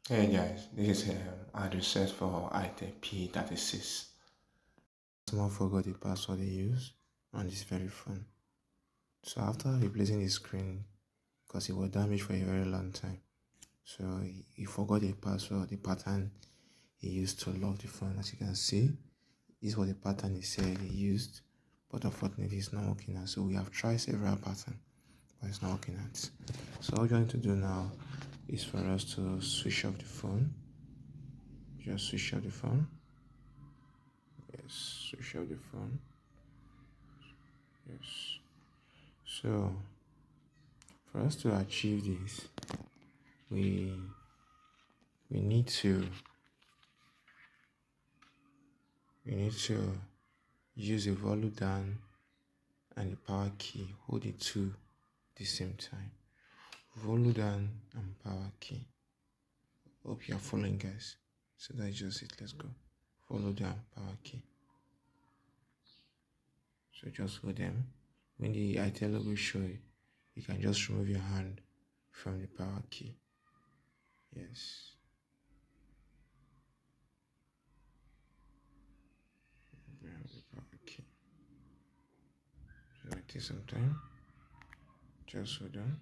Hey guys, this is hardreset for Itel P36. Someone forgot the password they used on this very phone. So after replacing the screen, because it was damaged for a very long time, so he forgot the password, the pattern he used to lock the phone. As you can see, this was the pattern he said he used, but unfortunately it's not working out. So we have tried several patterns, but it's not working out. So all we're going to do now is for us to switch off the phone. Just switch off the phone. Yes, switch off the phone. Yes. So for us to achieve this, we need to use a volume down and the power key. Hold it two at the same time. Volume down and power key. Hope you are following, guys. So that's just it. Let's go. Follow down, power key. So just hold them. When the Itel logo show it, you can just remove your hand from the power key. Yes. The power key. So it take some time. Just hold on.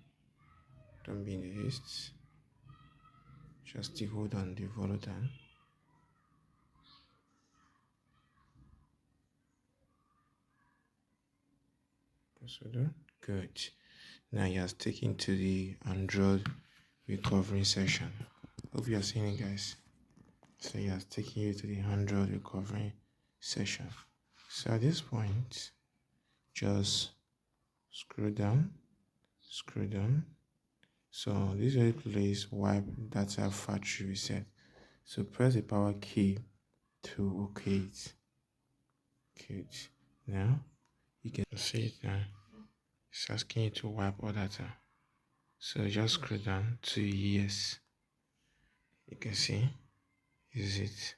Don't be in a haste. Just still hold on the volume down. Just hold on. Good. Now you are taken to the Android recovery session. Hope you are seeing it, guys. So he has taken you to the Android recovery session. So at this point, just scroll down. So this very place wipe data factory reset. So press the power key to OK it. Good. Now you can see it now. It's asking you to wipe all data. So just scroll down to yes. You can see is it.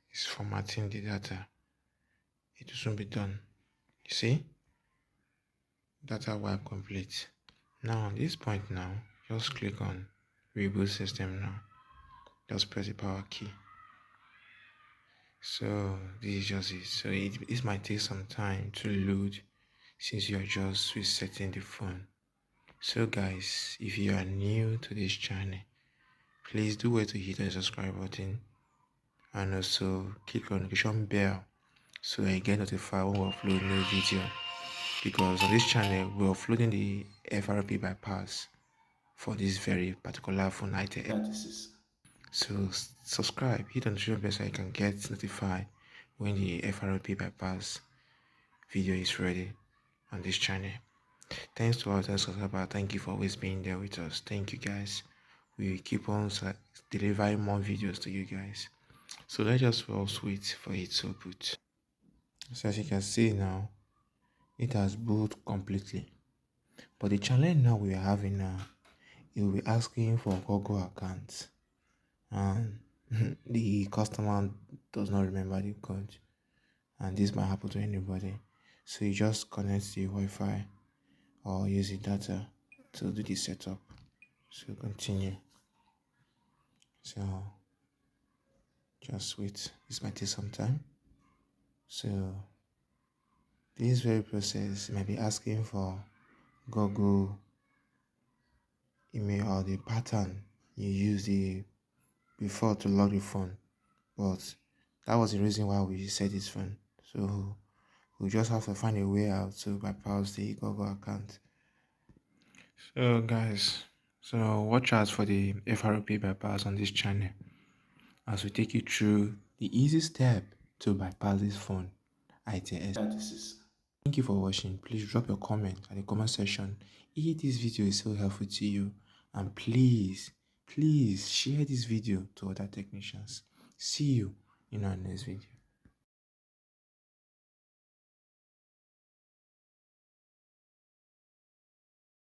It's formatting the data. It will soon be done. You see? Data wipe complete. Now at this point now, just click on reboot system now. Just press the power key. So this is just it. So it might take some time to load since you are just resetting the phone. So guys, if you are new to this channel, please do wait to hit the subscribe button and also click on the notification bell so that you get notified when we upload new video. Because on this channel we're uploading the FRP bypass for this very particular phone Itel L66. So subscribe, hit on the notification bell so you can get notified when the FRP bypass video is ready on this channel. Thanks to our subscribers. Thank you for always being there with us. Thank you guys. We keep on delivering more videos to you guys. So let's just wait for it to boot. So as you can see now, it has booted completely. But the challenge now we are having now, it will be asking for Google account, and the customer does not remember the code, and this might happen to anybody. So you just connect the Wi-Fi or use the data to do the setup. So continue. So just wait. This might take some time. So this very process may be asking for Google email or the pattern you used before to log the phone, but that was the reason why we set this phone. So we just have to find a way out to bypass the Google account. So guys, so watch out for the FRP bypass on this channel as we take you through the easy step to bypass this phone Itel L66. Thank you for watching. Please drop your comment at the comment section if this video is so helpful to you, and please share this video to other technicians. See you in our next video.